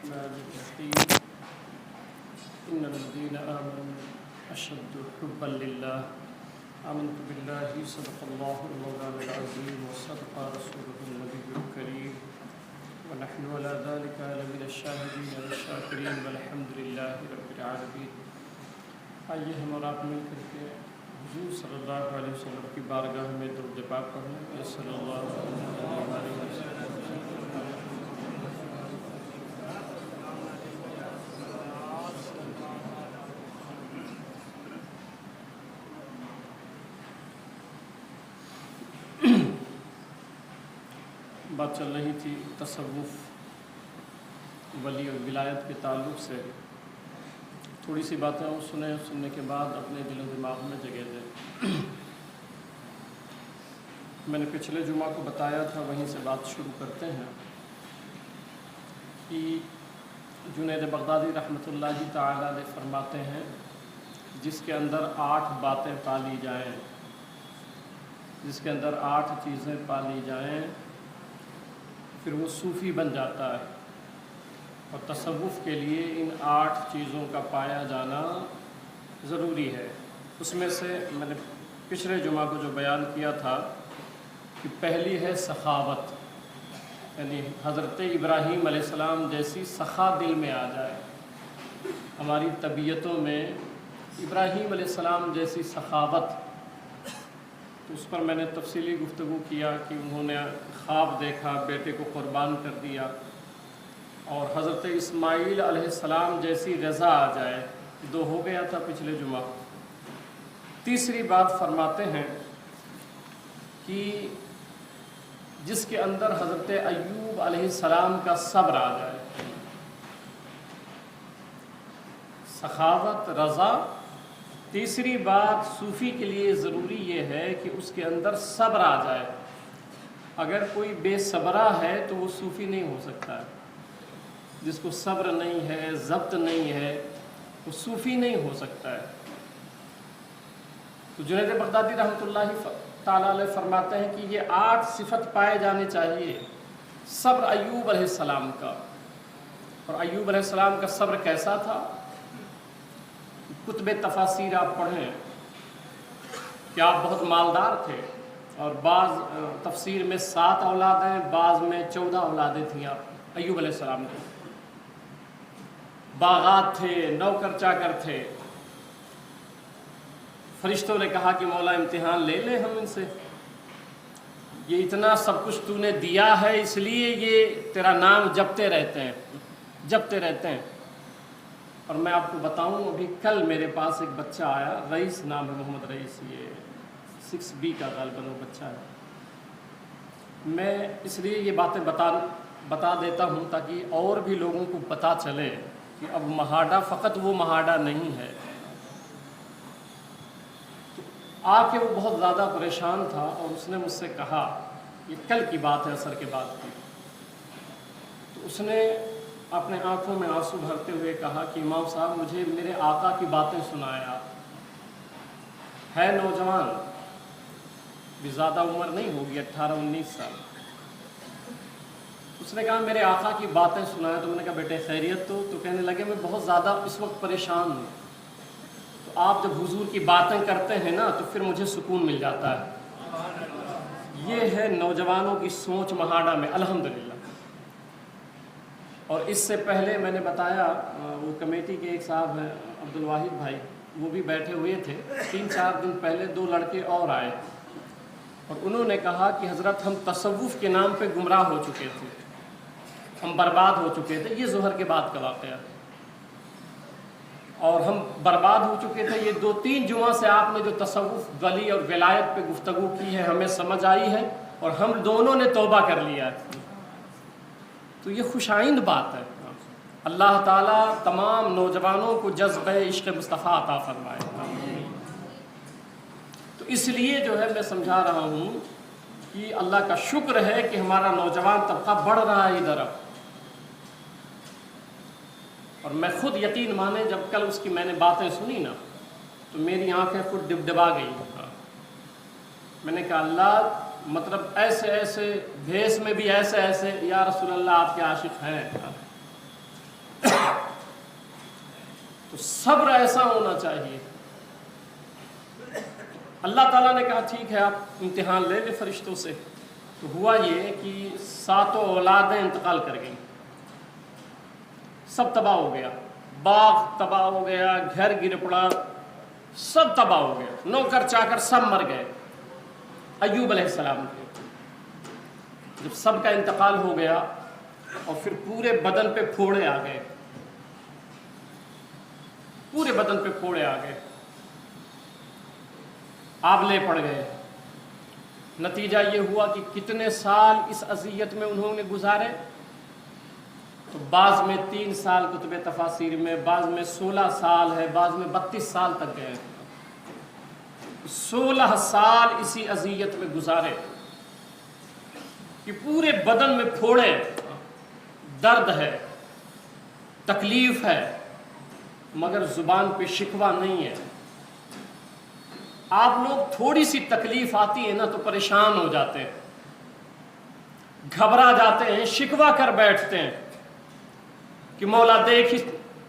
الرحمن الرحيم إن الذين آمنوا أشد حبا لله آمنت بالله صدق الله المولانا العظيم وصدق رسوله النبي الكريم ونحن على ذلك لمن الشاهدين والشاكرين والحمد لله رب العالمين۔ آئیے ہم اور آپ مل کر کے حضور صلی اللہ علیہ وسلم کی بارگاہ میں درود پاک پڑھیں۔ صلی اللہ علیہ وسلم۔ بات چل رہی تھی تصوف ولی اور ولایت کے تعلق سے۔ تھوڑی سی باتیں اور سننے کے بعد اپنے دل و دماغ میں جگہ دیں۔ میں نے پچھلے جمعہ کو بتایا تھا، وہیں سے بات شروع کرتے ہیں کہ جنید بغدادی رحمۃ اللہ تعالی علیہ فرماتے ہیں جس کے اندر 8 باتیں پالی جائیں، جس کے اندر 8 چیزیں پالی جائیں پھر وہ صوفی بن جاتا ہے۔ اور تصوف کے لیے ان 8 چیزوں کا پایا جانا ضروری ہے۔ اس میں سے میں نے پچھلے جمعہ کو جو بیان کیا تھا کہ پہلی ہے سخاوت، یعنی حضرت ابراہیم علیہ السلام جیسی سخا دل میں آ جائے۔ ہماری طبیعتوں میں ابراہیم علیہ السلام جیسی سخاوت، تو اس پر میں نے تفصیلی گفتگو کیا کہ انہوں نے خواب دیکھا، بیٹے کو قربان کر دیا، اور حضرت اسماعیل علیہ السلام جیسی رضا آ جائے۔ 2 ہو گیا تھا پچھلے جمعہ۔ تیسری بات فرماتے ہیں کہ جس کے اندر حضرت ایوب علیہ السلام کا صبر آ جائے۔ سخاوت، رضا۔ تیسری بات صوفی کے لیے ضروری یہ ہے کہ اس کے اندر صبر آ جائے۔ اگر کوئی بے صبرہ ہے تو وہ صوفی نہیں ہو سکتا ہے۔ جس کو صبر نہیں ہے، ضبط نہیں ہے، وہ صوفی نہیں ہو سکتا ہے۔ تو جنید بغدادی رحمۃ اللہ تعالیٰ علیہ فرماتے ہیں کہ یہ 8 صفت پائے جانے چاہیے۔ صبر ایوب علیہ السلام کا، اور ایوب علیہ السلام کا صبر کیسا تھا؟ کتب تفاسیر آپ پڑھیں کہ آپ بہت مالدار تھے، اور بعض تفسیر میں 7 اولادیں، بعض میں 14 اولادیں تھیں آپ ایوب علیہ السلام کو۔ باغات تھے، نوکر چاکر تھے۔ فرشتوں نے کہا کہ مولا امتحان لے لے ہم ان سے، یہ اتنا سب کچھ تو نے دیا ہے اس لیے یہ تیرا نام جپتے رہتے ہیں۔ اور میں آپ کو بتاؤں، ابھی کل میرے پاس ایک بچہ آیا، رئیس نام ہے، محمد رئیس، یہ 6B کا غالباً وہ بچہ ہے۔ میں اس لیے یہ باتیں بتا دیتا ہوں تاکہ اور بھی لوگوں کو پتہ چلے کہ اب مہاڈا فقط وہ مہاڈا نہیں ہے۔ تو آ کے وہ بہت زیادہ پریشان تھا، اور اس نے مجھ سے کہا، یہ کل کی بات ہے، عصر کے بعد کی، تو اس نے اپنے آنکھوں میں آنسو بھرتے ہوئے کہا کہ امام صاحب مجھے میرے آقا کی باتیں سنائیں آپ۔ ہے نوجوان، بھی زیادہ عمر نہیں ہوگی، 18-19 سال۔ اس نے کہا میرے آقا کی باتیں سنائیں۔ تو میں نے کہا بیٹے خیریت؟ تو کہنے لگے میں بہت زیادہ اس وقت پریشان ہوں، تو آپ جب حضور کی باتیں کرتے ہیں نا تو پھر مجھے سکون مل جاتا ہے۔ یہ ہے نوجوانوں کی سوچ مہاڈا میں، الحمدللہ۔ اور اس سے پہلے میں نے بتایا، وہ کمیٹی کے ایک صاحب ہیں عبدالواحد بھائی، وہ بھی بیٹھے ہوئے تھے۔ 3-4 دن پہلے 2 لڑکے اور آئے، اور انہوں نے کہا کہ حضرت ہم تصوف کے نام پہ گمراہ ہو چکے تھے، ہم برباد ہو چکے تھے۔ یہ ظہر کے بعد کا واقعہ، اور ہم برباد ہو چکے تھے۔ یہ 2-3 جمعہ سے آپ نے جو تصوف، ولی اور ولایت پہ گفتگو کی ہے ہمیں سمجھ آئی ہے، اور ہم دونوں نے توبہ کر لیا ہے۔ تو یہ خوش آئند بات ہے۔ اللہ تعالیٰ تمام نوجوانوں کو جذبہ عشق مصطفیٰ عطا فرمائے۔ تو اس لیے جو ہے میں سمجھا رہا ہوں کہ اللہ کا شکر ہے کہ ہمارا نوجوان طبقہ بڑھ رہا ہے ادھر اب۔ اور میں خود یقین مانے، جب کل اس کی میں نے باتیں سنی نا تو میری آنکھیں خود ڈبڈبا گئی۔ میں نے کہا اللہ مطلب ایسے بھیس میں بھی ایسے یا رسول اللہ آپ کے عاشق ہیں۔ تو صبر ایسا ہونا چاہیے۔ اللہ تعالیٰ نے کہا ٹھیک ہے آپ امتحان لے لے فرشتوں سے، تو ہوا یہ کہ 7 اولادیں انتقال کر گئیں، سب تباہ ہو گیا، باغ تباہ ہو گیا، گھر گر پڑا، سب تباہ ہو گیا، نوکر چاکر سب مر گئے ایوب علیہ السلام کے۔ جب سب کا انتقال ہو گیا اور پھر پورے بدن پہ پھوڑے آ گئے، پورے بدن پہ پھوڑے آ گئے، آبلے پڑ گئے۔ نتیجہ یہ ہوا کہ کتنے سال اس اذیت میں انہوں نے گزارے، تو بعض میں 3 سال کتب تفاسیر میں، بعض میں 16 سال ہے، بعض میں 32 سال تک گئے۔ 16 سال اسی اذیت میں گزارے کہ پورے بدن میں پھوڑے، درد ہے، تکلیف ہے، مگر زبان پہ شکوہ نہیں ہے۔ آپ لوگ تھوڑی سی تکلیف آتی ہے نا تو پریشان ہو جاتے ہیں، گھبرا جاتے ہیں، شکوہ کر بیٹھتے ہیں کہ مولا دیکھ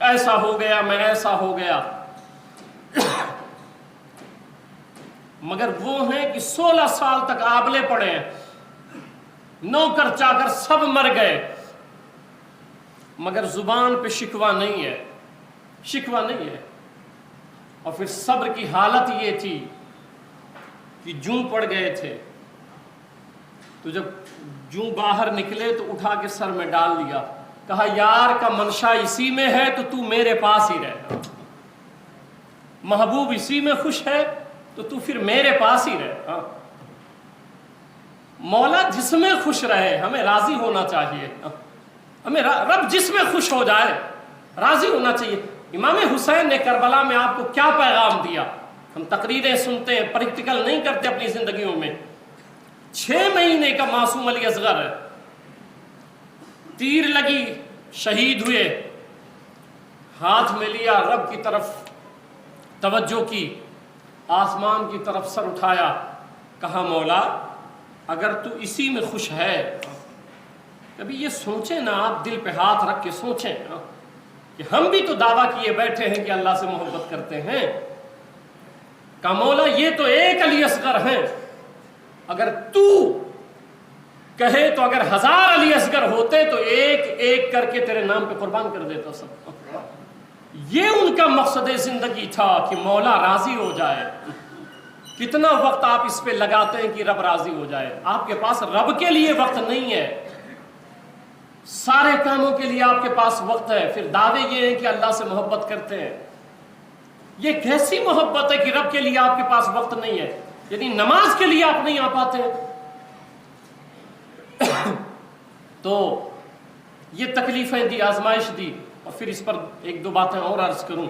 ایسا ہو گیا، میں ایسا ہو گیا۔ مگر وہ ہیں کہ 16 سال تک آبلے پڑے ہیں، نوکر چاکر سب مر گئے، مگر زبان پہ شکوہ نہیں ہے، شکوہ نہیں ہے۔ اور پھر صبر کی حالت یہ تھی کہ جوں پڑ گئے تھے، تو جب جوں باہر نکلے تو اٹھا کے سر میں ڈال دیا، کہا یار کا منشا اسی میں ہے تو میرے پاس ہی رہ، محبوب اسی میں خوش ہے تو پھر میرے پاس ہی رہ۔ مولا جس میں خوش رہے، ہمیں راضی ہونا چاہیے، ہمیں رب جس میں خوش ہو جائے راضی ہونا چاہیے۔ امام حسین نے کربلا میں آپ کو کیا پیغام دیا؟ ہم تقریریں سنتے ہیں، پریکٹیکل نہیں کرتے اپنی زندگیوں میں۔ 6 مہینے کا معصوم علی اصغر ہے، تیر لگی، شہید ہوئے، ہاتھ میں لیا، رب کی طرف توجہ کی، آسمان کی طرف سر اٹھایا، کہا مولا اگر تو اسی میں خوش ہے، کبھی یہ سوچیں نا آپ، دل پہ ہاتھ رکھ کے سوچیں کہ ہم بھی تو دعویٰ کیے بیٹھے ہیں کہ اللہ سے محبت کرتے ہیں، کہ مولا یہ تو ایک علی اصغر ہیں، اگر تو کہے تو اگر 1000 علی اصغر ہوتے تو ایک ایک کر کے تیرے نام پہ قربان کر دیتا سب۔ یہ ان کا مقصد زندگی تھا کہ مولا راضی ہو جائے۔ کتنا وقت آپ اس پہ لگاتے ہیں کہ رب راضی ہو جائے، آپ کے پاس رب کے لیے وقت نہیں ہے، سارے کاموں کے لیے آپ کے پاس وقت ہے، پھر دعوے یہ ہیں کہ اللہ سے محبت کرتے ہیں۔ یہ کیسی محبت ہے کہ رب کے لیے آپ کے پاس وقت نہیں ہے؟ یعنی نماز کے لیے آپ نہیں آ پاتے ہیں۔ تو یہ تکلیفیں دی، آزمائش دی، اور پھر اس پر 1-2 باتیں اور عرض کروں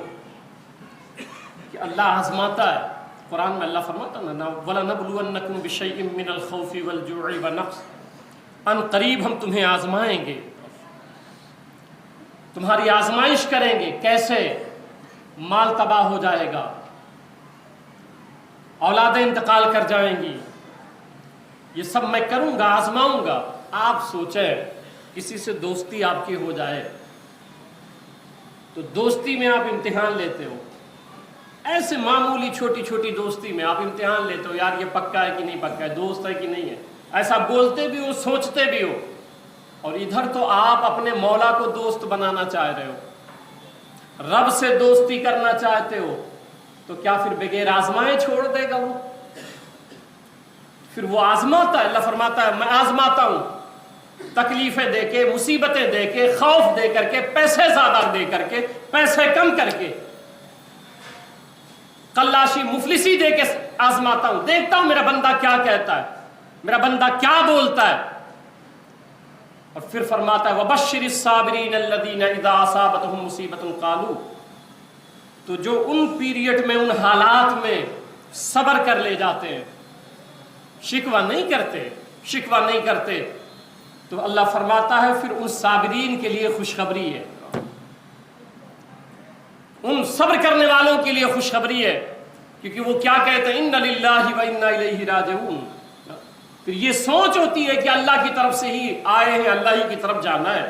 کہ اللہ آزماتا ہے۔ قرآن میں اللہ فرماتا ہے نا وَلَنَبْلُوَنَّكُمْ بِشَيْءٍ مِّنَ الْخَوْفِ وَالْجُوعِ وَنَقْصٍ، ان قریب ہم تمہیں آزمائیں گے، تمہاری آزمائش کریں گے، کیسے؟ مال تباہ ہو جائے گا، اولادیں انتقال کر جائیں گی، یہ سب میں کروں گا، آزماؤں گا۔ آپ سوچیں کسی سے دوستی آپ کی ہو جائے تو دوستی میں آپ امتحان لیتے ہو، ایسے معمولی چھوٹی چھوٹی دوستی میں آپ امتحان لیتے ہو، یار یہ پکا ہے کہ نہیں پکا ہے، دوست ہے کہ نہیں ہے، ایسا بولتے بھی ہو، سوچتے بھی ہو، اور ادھر تو آپ اپنے مولا کو دوست بنانا چاہ رہے ہو، رب سے دوستی کرنا چاہتے ہو، تو کیا پھر بغیر آزمائے چھوڑ دے گا وہ؟ پھر وہ آزماتا ہے، اللہ فرماتا ہے میں آزماتا ہوں، تکلیفیں دے کے، مصیبتیں دے کے، خوف دے کر کے، پیسے زیادہ دے کر کے، پیسے کم کر کے، قلاشی مفلسی دے کے آزماتا ہوں، دیکھتا ہوں میرا بندہ کیا کہتا ہے، میرا بندہ کیا بولتا ہے۔ اور پھر فرماتا ہے وَبَشِّرِ الصَّابِرِينَ الَّذِينَ إِذَا أَصَابَتْهُمْ مُصِيبَةٌ قَالُوا، تو جو ان پیریڈ میں، ان حالات میں صبر کر لے جاتے ہیں، شکوہ نہیں کرتے، شکوہ نہیں کرتے، تو اللہ فرماتا ہے پھر ان صابرین کے لیے خوشخبری ہے، ان صبر کرنے والوں کے لیے خوشخبری ہے، کیونکہ وہ کیا کہتے ہیں اِنَّ لِلَّهِ وَإِنَّا إِلَيْهِ رَاجِعُونَ۔ پھر یہ سوچ ہوتی ہے کہ اللہ کی طرف سے ہی آئے ہیں، اللہ ہی کی طرف جانا ہے،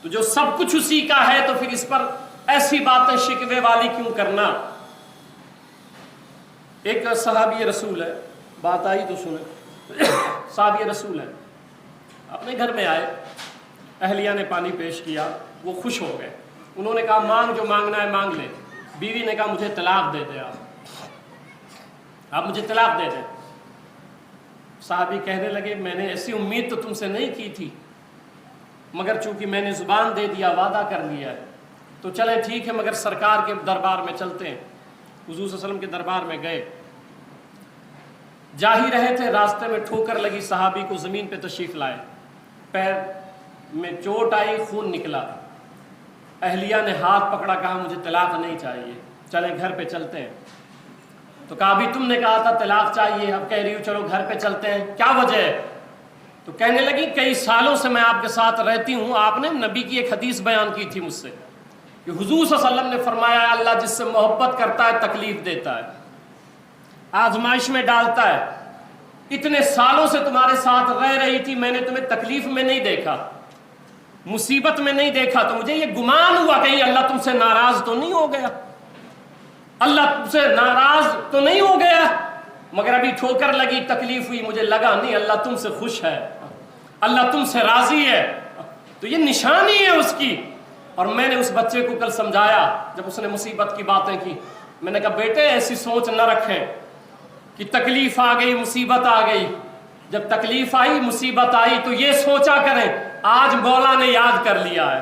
تو جو سب کچھ اسی کا ہے تو پھر اس پر ایسی باتیں شکوے والی کیوں کرنا؟ ایک صحابی رسول ہے، بات آئی تو سنیں، صحابی رسول ہے، اپنے گھر میں آئے، اہلیہ نے پانی پیش کیا، وہ خوش ہو گئے، انہوں نے کہا مانگ جو مانگنا ہے مانگ لے۔ بیوی نے کہا مجھے طلاق دے دے، آپ مجھے طلاق دے دیں۔ صحابی کہنے لگے میں نے ایسی امید تو تم سے نہیں کی تھی، مگر چونکہ میں نے زبان دے دیا، وعدہ کر لیا ہے تو چلیں ٹھیک ہے، مگر سرکار کے دربار میں چلتے ہیں۔ حضور صلی اللہ علیہ وسلم کے دربار میں گئے، جا ہی رہے تھے، راستے میں ٹھوکر لگی، صحابی کو زمین پہ تشریف لائے، پیر میں چوٹ آئی، خون نکلا، اہلیہ نے ہاتھ پکڑا، کہا مجھے طلاق نہیں چاہیے، چلیں گھر پہ چلتے ہیں۔ تو کہا ابھی تم نے کہا تھا طلاق چاہیے، اب کہہ رہی ہوں چلو گھر پہ چلتے ہیں، کیا وجہ ہے؟ تو کہنے لگی کئی سالوں سے میں آپ کے ساتھ رہتی ہوں، آپ نے نبی کی ایک حدیث بیان کی تھی مجھ سے کہ حضور صلی اللہ علیہ وسلم نے فرمایا اللہ جس سے محبت کرتا ہے تکلیف دیتا ہے، آزمائش میں ڈالتا ہے، اتنے سالوں سے تمہارے ساتھ رہ رہی تھی، میں نے تمہیں تکلیف میں نہیں دیکھا، مصیبت میں نہیں دیکھا، تو مجھے یہ گمان ہوا کہیں اللہ تم سے ناراض تو نہیں ہو گیا، اللہ تم سے ناراض تو نہیں ہو گیا، مگر ابھی ٹھوکر لگی، تکلیف ہوئی، مجھے لگا نہیں اللہ تم سے خوش ہے، اللہ تم سے راضی ہے، تو یہ نشانی ہے اس کی۔ اور میں نے اس بچے کو کل سمجھایا جب اس نے مصیبت کی باتیں کی، میں نے کہا بیٹے ایسی سوچ نہ رکھیں کہ تکلیف آ گئی، مصیبت آ گئی، جب تکلیف آئی، مصیبت آئی تو یہ سوچا کریں آج مولا نے یاد کر لیا ہے،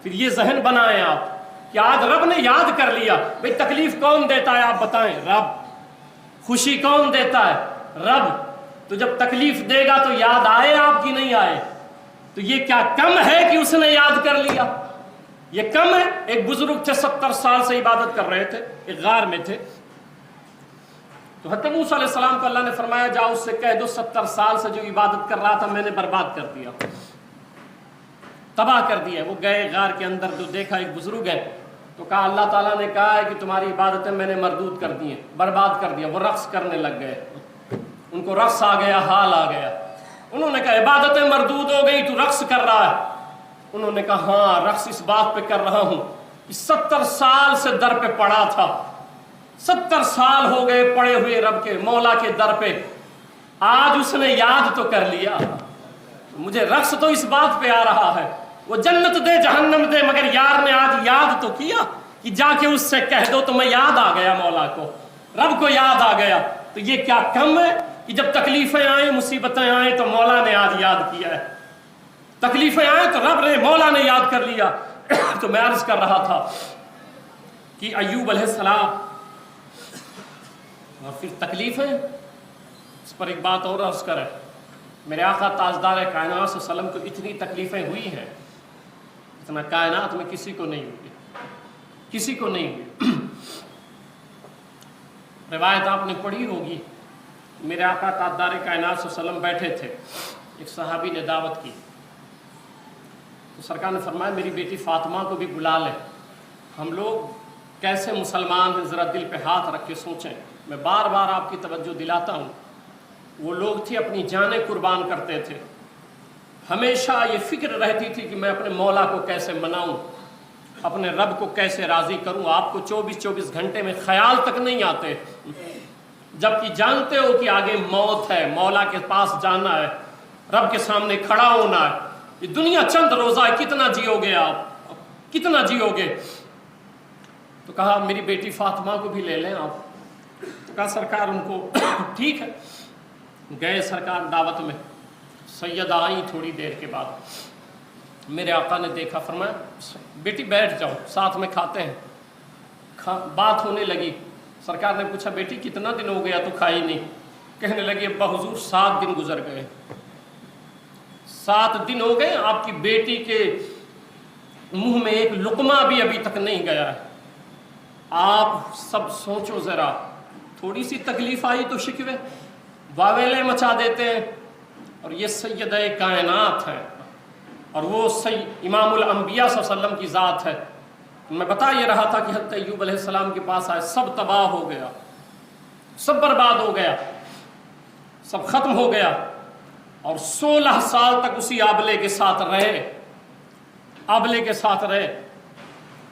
پھر یہ ذہن بنائیں آپ کہ آج رب نے یاد کر لیا۔ بھئی تکلیف کون دیتا ہے آپ بتائیں؟ رب۔ خوشی کون دیتا ہے؟ رب۔ تو جب تکلیف دے گا تو یاد آئے آپ کی نہیں آئے؟ تو یہ کیا کم ہے کہ اس نے یاد کر لیا؟ یہ کم ہے؟ ایک بزرگ تھے 70 سال سے عبادت کر رہے تھے، ایک غار میں تھے، تو حضرت موسیٰ علیہ السلام کو اللہ نے فرمایا جاؤ اس سے کہہ دو 70 سال سے جو عبادت کر رہا تھا میں نے برباد کر دیا، تباہ کر دیا۔ وہ گئے غار کے اندر تو دیکھا ایک بزرگ ہے، تو کہا اللہ تعالیٰ نے کہا ہے کہ تمہاری عبادتیں میں نے مردود کر دی ہیں، برباد کر دیا۔ وہ رقص کرنے لگ گئے، ان کو رقص آ گیا، حال آ گیا۔ انہوں نے کہا عبادتیں مردود ہو گئی، تو رقص کر رہا ہے؟ انہوں نے کہا ہاں رقص اس بات پہ کر رہا ہوں کہ 70 سال سے در پہ پڑا تھا، 70 سال ہو گئے پڑے ہوئے رب کے مولا کے در پہ، آج اس نے یاد تو کر لیا، مجھے رقص تو اس بات پہ آ رہا ہے، وہ جنت دے جہنم دے، مگر یار نے آج یاد تو کیا کہ جا کے اس سے کہہ دو تو میں یاد آ گیا، مولا کو، رب کو یاد آ گیا۔ تو یہ کیا کم ہے کہ جب تکلیفیں آئیں، مصیبتیں آئیں تو مولا نے آج یاد کیا ہے، تکلیفیں آئیں تو رب نے، مولا نے یاد کر لیا۔ تو میں عرض کر رہا تھا کہ ایوب علیہ السلام اور پھر تکلیفیں، اس پر ایک بات اور عرض کریں، میرے آقا تاجدار کائنات صلی اللہ علیہ وسلم کو اتنی تکلیفیں ہوئی ہیں اتنا کائنات میں کسی کو نہیں ہوئی، کسی کو نہیں ہوئی۔ روایت آپ نے پڑھی ہوگی، میرے آقا تاجدار کائنات صلی اللہ علیہ وسلم بیٹھے تھے، ایک صحابی نے دعوت کی، تو سرکار نے فرمایا میری بیٹی فاطمہ کو بھی بلا لیں، ہم لوگ کیسے مسلمان ہیں ذرا دل پہ ہاتھ رکھ کے سوچیں۔ میں بار بار آپ کی توجہ دلاتا ہوں، وہ لوگ تھے اپنی جانیں قربان کرتے تھے، ہمیشہ یہ فکر رہتی تھی کہ میں اپنے مولا کو کیسے مناؤں، اپنے رب کو کیسے راضی کروں۔ آپ کو 24 گھنٹے میں خیال تک نہیں آتے، جبکہ جانتے ہو کہ آگے موت ہے، مولا کے پاس جانا ہے، رب کے سامنے کھڑا ہونا ہے، یہ دنیا چند روزہ ہے، کتنا جیو گے آپ، کتنا جیو گے؟ تو کہا میری بیٹی فاطمہ کو بھی لے لیں آپ، تو کہا سرکار ان کو ٹھیک ہے۔ گئے سرکار دعوت میں، سیدہ آئیں تھوڑی دیر کے بعد، میرے آقا نے دیکھا، فرمایا بیٹی بیٹھ جاؤ ساتھ میں کھاتے ہیں۔ بات ہونے لگی، سرکار نے پوچھا بیٹی کتنا دن ہو گیا تو کھائی نہیں؟ کہنے لگی ابا حضور 7 دن گزر گئے، 7 دن ہو گئے آپ کی بیٹی کے منہ میں ایک لقمہ بھی ابھی تک نہیں گیا ہے۔ آپ سب سوچو ذرا، تھوڑی سی تکلیف آئی تو شکوے واویلے مچا دیتے ہیں، اور یہ سیدہ کائنات ہے، اور وہ امام الانبیاء صلی اللہ علیہ وسلم کی ذات ہے۔ میں بتا یہ رہا تھا کہ حضرت ایوب علیہ السلام کے پاس آئے، سب تباہ ہو گیا، سب برباد ہو گیا، سب ختم ہو گیا، اور 16 سال تک اسی آبلے کے ساتھ رہے، آبلے کے ساتھ رہے۔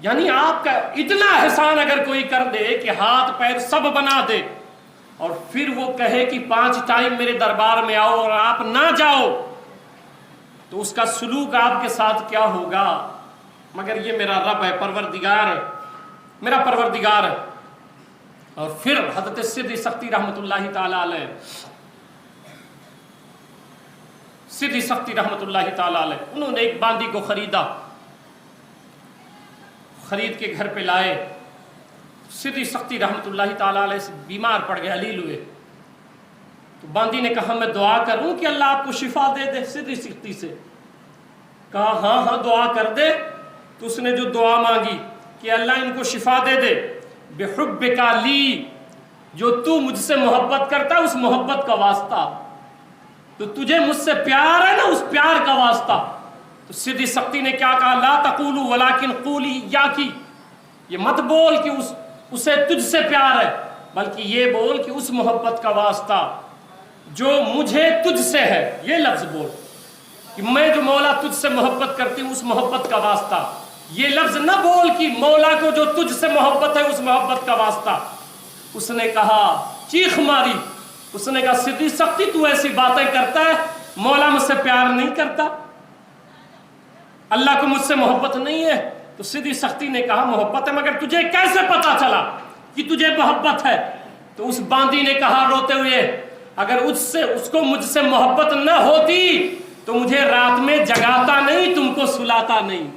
یعنی آپ کا اتنا احسان اگر کوئی کر دے کہ ہاتھ پیر سب بنا دے اور پھر وہ کہے کہ 5 ٹائم میرے دربار میں آؤ اور آپ نہ جاؤ، تو اس کا سلوک آپ کے ساتھ کیا ہوگا؟ مگر یہ میرا رب ہے، پروردگار ہے، میرا پروردگار ہے۔ اور پھر حضرت سدھی سختی رحمۃ اللہ تعالی علیہ، سدھی سختی رحمۃ اللہ تعالی علیہ، انہوں نے ایک باندی کو خریدا، خرید کے گھر پہ لائے۔ سدھی سختی رحمۃ اللہ تعالی علیہ سے بیمار پڑ گئے، علیل ہوئے، تو باندی نے کہا میں دعا کروں کہ اللہ آپ کو شفا دے دے۔ سدھی سختی سے کہا ہاں ہاں دعا کر دے۔ تو اس نے جو دعا مانگی کہ اللہ ان کو شفا دے دے، بحبک لی، جو تو مجھ سے محبت کرتا ہے اس محبت کا واسطہ، تو تجھے مجھ سے پیار ہے نا اس پیار کا واسطہ۔ تو سدھی سختی نے کیا کہا؟ لا تقولوا ولکن قولی ایاکی، یہ مت بول کہ اسے تجھ سے پیار ہے، بلکہ یہ بول کہ اس محبت کا واسطہ جو مجھے تجھ سے ہے، یہ لفظ بول کہ میں جو مولا تجھ سے محبت کرتی ہوں اس محبت کا واسطہ۔ یہ لفظ نہ بول کہ مولا کو جو تجھ سے محبت ہے اس محبت کا واسطہ۔ اس نے کہا، چیخ ماری، اس نے کہا سدھی سختی تو ایسی باتیں کرتا ہے، مولا مجھ سے پیار نہیں کرتا، اللہ کو مجھ سے محبت نہیں ہے؟ تو سدھی سختی نے کہا محبت ہے، مگر تجھے کیسے پتا چلا کہ تجھے محبت ہے؟ تو اس باندی نے کہا روتے ہوئے، اگر اس کو مجھ سے محبت نہ ہوتی تو مجھے رات میں جگاتا نہیں، تم کو سلاتا نہیں۔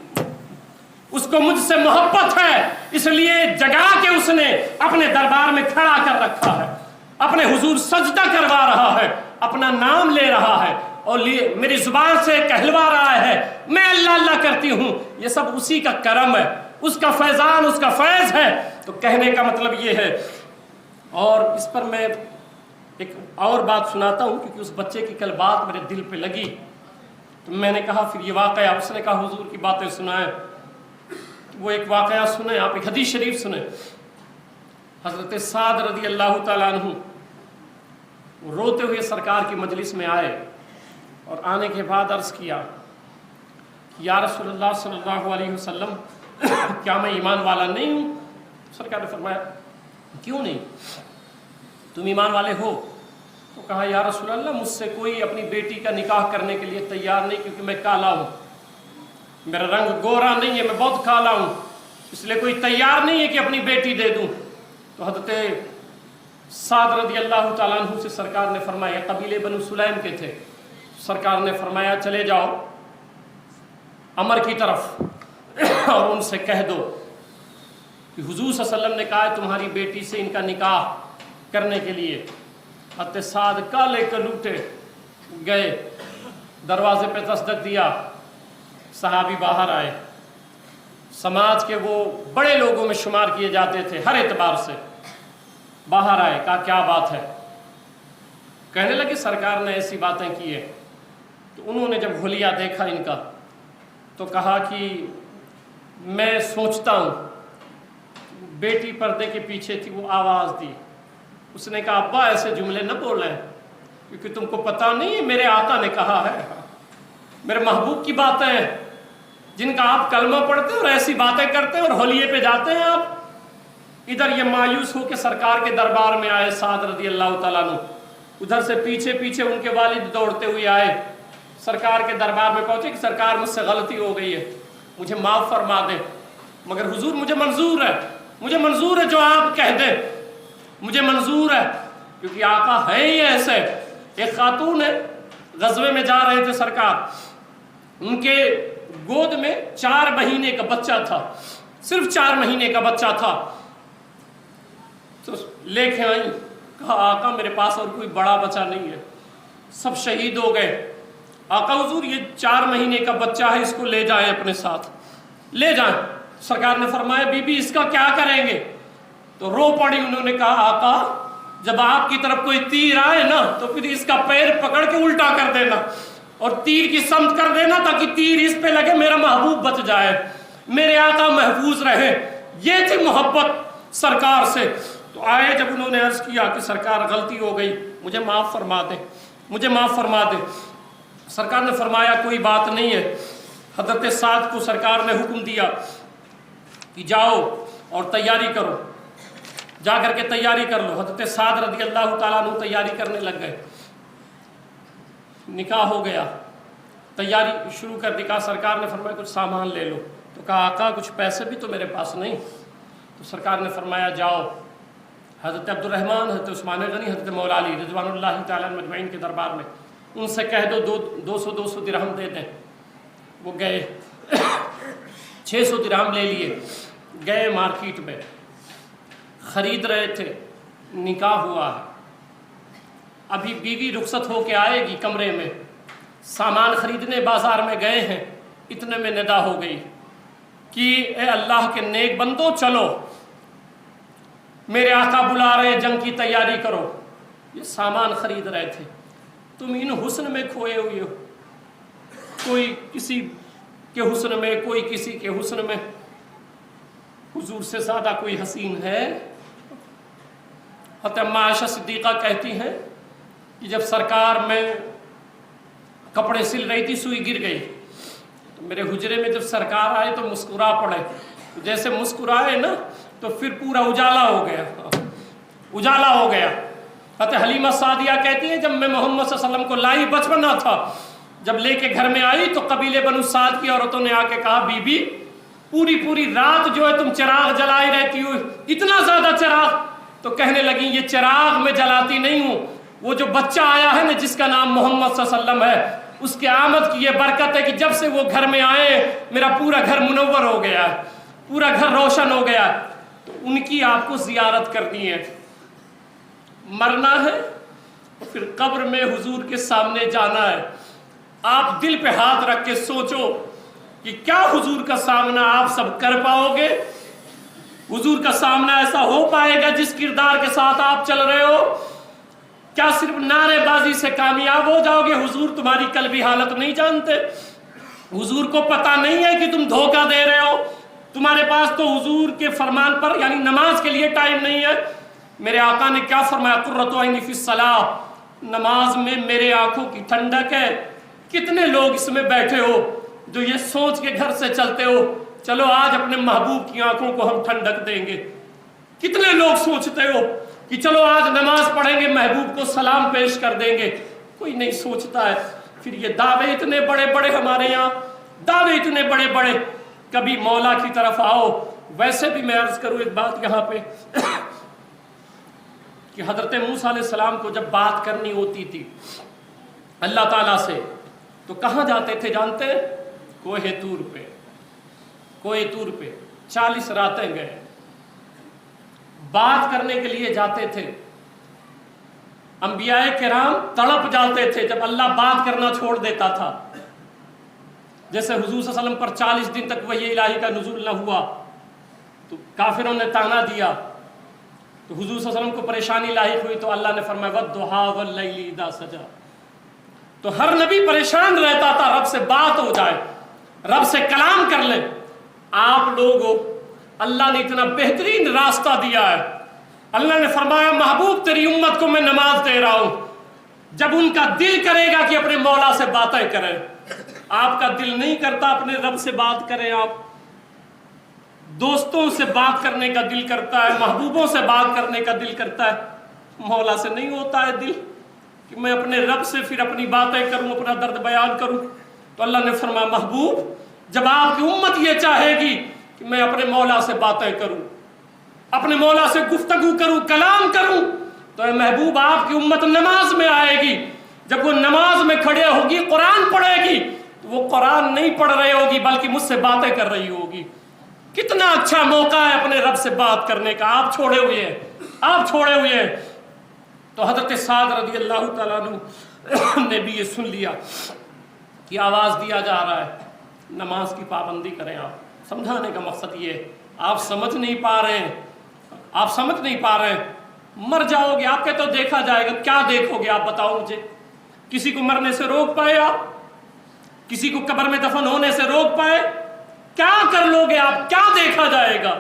اس کو مجھ سے محبت ہے، اس لیے جگا کے اس نے اپنے دربار میں کھڑا کر رکھا ہے، اپنے حضور سجدہ کروا رہا ہے، اپنا نام لے رہا ہے اور میری زبان سے کہلوا رہا ہے میں اللہ اللہ کرتی ہوں۔ یہ سب اسی کا کرم ہے، اس کا فیضان، اس کا فیض ہے۔ تو کہنے کا مطلب یہ ہے، اور اس پر میں ایک اور بات سناتا ہوں کیونکہ اس بچے کی کل بات میرے دل پہ لگی، تو میں نے کہا پھر یہ واقعہ، اس نے کہا حضور کی باتیں سنائیں۔ وہ ایک واقعہ سنیں، آپ ایک حدیث شریف سنیں۔ حضرت سعد رضی اللہ تعالیٰ عنہ روتے ہوئے سرکار کی مجلس میں آئے اور آنے کے بعد عرض کیا یا رسول اللہ صلی اللہ علیہ وسلم کیا میں ایمان والا نہیں ہوں؟ سرکار نے فرمایا کیوں نہیں، تم ایمان والے ہو؟ تو کہا یا رسول اللہ مجھ سے کوئی اپنی بیٹی کا نکاح کرنے کے لیے تیار نہیں، کیونکہ میں کالا ہوں، میرا رنگ گورا نہیں ہے، میں بہت کالا ہوں، اس لیے کوئی تیار نہیں ہے کہ اپنی بیٹی دے دوں۔ تو حضرت سعد رضی اللہ تعالیٰ عنہ سے سرکار نے فرمایا، قبیلے بنو سلیم کے تھے، سرکار نے فرمایا چلے جاؤ عمر کی طرف اور ان سے کہہ دو کہ حضور صلی اللہ علیہ وسلم نے کہا ہے تمہاری بیٹی سے ان کا نکاح کرنے کے لیے۔ حضرت سعد کالے کلوٹے گئے، دروازے پہ دستک دیا، صحابی باہر آئے، سماج کے وہ بڑے لوگوں میں شمار کیے جاتے تھے ہر اعتبار سے، باہر آئے، کہا کیا بات ہے؟ کہنے لگے سرکار نے ایسی باتیں کی ہے۔ تو انہوں نے جب حلیہ دیکھا ان کا تو کہا کہ میں سوچتا ہوں، بیٹی پردے کے پیچھے تھی، وہ آواز دی، اس نے کہا ابا ایسے جملے نہ بولیں، کیونکہ تم کو پتہ نہیں ہے میرے آقا نے کہا ہے، میرے محبوب کی باتیں ہیں جن کا آپ کلمہ پڑھتے ہیں اور ایسی باتیں کرتے ہیں اور حلیے پہ جاتے ہیں آپ۔ ادھر یہ مایوس ہو کے سرکار کے دربار میں آئے سعد رضی اللہ تعالیٰ عنہ، ادھر سے پیچھے پیچھے ان کے والد دوڑتے ہوئے آئے، سرکار کے دربار میں پہنچے کہ سرکار مجھ سے غلطی ہو گئی ہے، مجھے معاف فرما دیں، مگر حضور مجھے منظور ہے، مجھے منظور ہے جو آپ کہہ دیں، مجھے منظور ہے، کیونکہ آقا ہے ہی ایسے۔ ایک خاتون ہے، غزوے میں جا رہے تھے سرکار، ان کے گود میں 4 مہینے کا بچہ تھا، صرف 4 مہینے کا بچہ تھا، تو لے کے آئیں، کہا آقا میرے پاس اور کوئی بڑا بچہ نہیں ہے، سب شہید ہو گئے، آقا حضور یہ 4 مہینے کا بچہ ہے، اس کو لے جائیں اپنے ساتھ، لے جائیں۔ سرکار نے فرمایا بی بی اس کا کیا کریں گے؟ تو رو پڑی، انہوں نے کہا آقا جب آپ کی طرف کوئی تیر آئے نا تو پھر اس کا پیر پکڑ کے الٹا کر دینا اور تیر کی سمت کر دینا تاکہ تیر اس پہ لگے، میرا محبوب بچ جائے، میرے آقا محفوظ رہے۔ یہ تھی محبت سرکار سے۔ تو آئے جب انہوں نے عرض کیا کہ سرکار غلطی ہو گئی، مجھے معاف فرما دیں، مجھے معاف فرما دیں۔ سرکار نے فرمایا کوئی بات نہیں ہے۔ حضرت سعد کو سرکار نے حکم دیا کہ جاؤ اور تیاری کرو، جا کر کے تیاری کر لو۔ حضرت سعد رضی اللہ تعالیٰ عنہ تیاری کرنے لگ گئے، نکاح ہو گیا، تیاری شروع کر دی۔ کہا سرکار نے فرمایا کچھ سامان لے لو، تو کہا آقا کچھ پیسے بھی تو میرے پاس نہیں، تو سرکار نے فرمایا جاؤ حضرت عبد الرحمن، حضرت عثمان غنی، حضرت مولا علی رضوان اللہ تعالیٰ مجمعین کے دربار میں، ان سے کہہ دو 200 درہم دے دیں۔ وہ گئے 600 درہم لے لیے، گئے مارکیٹ میں، خرید رہے تھے، نکاح ہوا ہے، ابھی بیوی رخصت ہو کے آئے گی کمرے میں، سامان خریدنے بازار میں گئے ہیں، اتنے میں ندا ہو گئی کہ اے اللہ کے نیک بندو چلو، میرے آقا بلا رہے، جنگ کی تیاری کرو۔ یہ سامان خرید رہے تھے، تم ان حسن میں کھوئے ہوئے ہو، کوئی کسی کے حسن میں، کوئی کسی کے حسن میں، حضور سے زیادہ کوئی حسین ہے؟ حضرت اما عائشہ صدیقہ کہتی ہیں کہ جب سرکار میں کپڑے سل رہی تھی، سوئی گر گئی، تو میرے حجرے میں جب سرکار آئے تو مسکرا پڑے، جیسے مسکرائے نا تو پھر پورا اجالا ہو گیا، اجالا ہو گیا۔ حضرت حلیمہ سعدیہ کہتی ہے جب میں محمد صلی اللہ علیہ وسلم کو لائی، بچپنا تھا، جب لے کے گھر میں آئی تو قبیلے بنو سعد کی عورتوں نے آ کے کہا بی بی پوری رات جو ہے تم چراغ جلائی رہتی ہو، اتنا زیادہ چراغ؟ تو کہنے لگی یہ چراغ میں جلاتی نہیں ہوں، وہ جو بچہ آیا ہے نا جس کا نام محمد صلی اللہ علیہ وسلم ہے، اس کے آمد کی یہ برکت ہے کہ جب سے وہ گھر میں آئے میرا پورا گھر منور ہو گیا، پورا گھر روشن ہو گیا۔ تو ان کی آپ کو زیارت کرنی ہے، مرنا ہے پھر قبر میں حضور کے سامنے جانا ہے۔ آپ دل پہ ہاتھ رکھ کے سوچو کہ کیا حضور کا سامنا آپ سب کر پاؤ گے؟ حضور کا سامنا ایسا ہو پائے گا جس کردار کے ساتھ آپ چل رہے ہو؟ کیا صرف نعرے بازی سے کامیاب ہو جاؤ گے؟ حضور تمہاری قلبی حالت نہیں جانتے، حضور کو پتہ نہیں ہے کہ تم دھوکہ دے رہے ہو، تمہارے پاس تو حضور کے فرمان پر یعنی نماز کے لیے ٹائم نہیں ہے۔ میرے آقا نے کیا فرمایا؟ قرۃ عینی فی الصلاۃ، نماز میں میرے آنکھوں کی ٹھنڈک ہے۔ کتنے لوگ اس میں بیٹھے ہو جو یہ سوچ کے گھر سے چلتے ہو چلو آج اپنے محبوب کی آنکھوں کو ہم ٹھنڈک دیں گے؟ کتنے لوگ سوچتے ہو کہ چلو آج نماز پڑھیں گے، محبوب کو سلام پیش کر دیں گے؟ کوئی نہیں سوچتا ہے۔ پھر یہ دعوے اتنے بڑے بڑے، ہمارے یہاں دعوے اتنے بڑے بڑے، کبھی مولا کی طرف آؤ۔ ویسے بھی میں عرض کروں ایک بات یہاں پہ کہ حضرت موسیٰ علیہ السلام کو جب بات کرنی ہوتی تھی اللہ تعالیٰ سے تو کہاں جاتے تھے جانتے ہیں؟ کوہ طور پہ، کوہ طور پہ 40 راتیں گئے، بات کرنے کے لیے جاتے تھے۔ انبیاء کرام تڑپ جاتے تھے جب اللہ بات کرنا چھوڑ دیتا تھا۔ جیسے حضور صلی اللہ علیہ وسلم پر 40 دن تک وحی الہی کا نزول نہ ہوا تو کافروں نے تانا دیا، تو حضور صلی اللہ علیہ وسلم کو پریشانی لاحق ہوئی تو اللہ نے فرمایا وَالضُّحَىٰ وَاللَّيْلِ إِذَا سَجَىٰ۔ تو ہر نبی پریشان رہتا تھا رب سے بات ہو جائے، رب سے کلام کر لے۔ آپ لوگوں، اللہ نے اتنا بہترین راستہ دیا ہے۔ اللہ نے فرمایا محبوب تیری امت کو میں نماز دے رہا ہوں، جب ان کا دل کرے گا کہ اپنے مولا سے باتیں کریں۔ آپ کا دل نہیں کرتا اپنے رب سے بات کریں، آپ دوستوں سے بات کرنے کا دل کرتا ہے، محبوبوں سے بات کرنے کا دل کرتا ہے، مولا سے نہیں ہوتا ہے دل کہ میں اپنے رب سے پھر اپنی باتیں کروں، اپنا درد بیان کروں۔ تو اللہ نے فرمایا محبوب جب آپ کی امت یہ چاہے گی کہ میں اپنے مولا سے باتیں کروں، اپنے مولا سے گفتگو کروں، کلام کروں، تو اے محبوب آپ کی امت نماز میں آئے گی۔ جب وہ نماز میں کھڑے ہوگی، قرآن پڑھے گی، تو وہ قرآن نہیں پڑھ رہی ہوگی بلکہ مجھ سے باتیں کر رہی ہوگی۔ کتنا اچھا موقع ہے اپنے رب سے بات کرنے کا، آپ چھوڑے ہوئے ہیں، آپ چھوڑے ہوئے ہیں۔ تو حضرت سعد رضی اللہ تعالیٰ عنہ نے بھی یہ سن لیا کہ آواز دیا جا رہا ہے نماز کی پابندی کریں۔ آپ سمجھانے کا مقصد یہ ہے، آپ سمجھ نہیں پا رہے ہیں، آپ سمجھ نہیں پا رہے ہیں، مر جاؤ گے۔ آپ کہتے ہو دیکھا جائے گا، کیا دیکھو گے آپ بتاؤ مجھے؟ کسی کو مرنے سے روک پائے آپ؟ کسی کو قبر میں دفن ہونے سے روک پائے؟ کیا کر لو گے آپ؟ کیا دیکھا جائے گا؟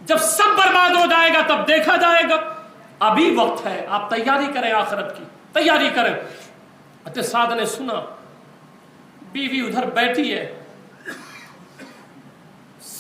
جب سب برباد ہو جائے گا تب دیکھا جائے گا۔ ابھی وقت ہے، آپ تیاری کریں، آخرت کی تیاری کریں۔ حضرت سعد نے سنا بیوی ادھر بیٹھی ہے،